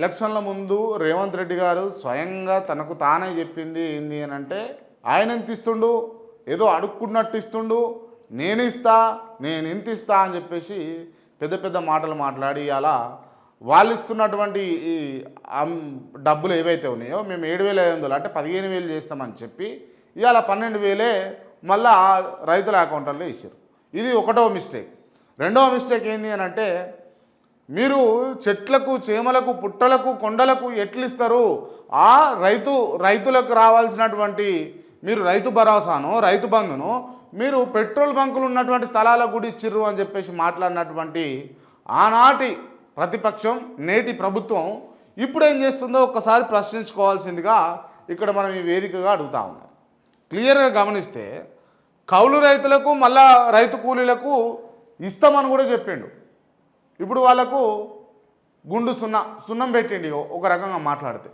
ఎలక్షన్ల ముందు రేవంత్ రెడ్డి గారు స్వయంగా తనకు తానే చెప్పింది ఏంది అని అంటే, ఆయన ఎంత ఇస్తుండు, ఏదో అడుక్కున్నట్టు ఇస్తుండు, నేను ఇస్తా, నేను ఇంత ఇస్తా అని చెప్పేసి పెద్ద పెద్ద మాటలు మాట్లాడి అలా వాళ్ళు ఇస్తున్నటువంటి ఈ డబ్బులు ఏవైతే ఉన్నాయో మేము 7,500 అంటే 15,000 చేస్తామని చెప్పి ఇవాళ 12,000 మళ్ళా రైతుల అకౌంట్లలో ఇచ్చారు. ఇది ఒకటో మిస్టేక్. రెండవ మిస్టేక్ ఏంది అని అంటే, మీరు చెట్లకు, చేమలకు, పుట్టలకు, కొండలకు ఎట్లు ఇస్తారు, ఆ రైతులకు రావాల్సినటువంటి మీరు రైతు భరోసాను, రైతు బంధును మీరు పెట్రోల్ బంకులు ఉన్నటువంటి స్థలాలకు కూడా ఇచ్చిర్రు అని చెప్పేసి మాట్లాడినటువంటి ఆనాటి ప్రతిపక్షం, నేటి ప్రభుత్వం ఇప్పుడు ఏం చేస్తుందో ఒక్కసారి ప్రశ్నించుకోవాల్సిందిగా ఇక్కడ మనం ఈ వేదికగా అడుగుతా ఉన్నాం. క్లియర్గా గమనిస్తే కౌలు రైతులకు మళ్ళా రైతు కూలీలకు ఇస్తామని కూడా చెప్పిండు. ఇప్పుడు వాళ్ళకు గుండు సున్నం పెట్టిండి ఒక రకంగా మాట్లాడితే.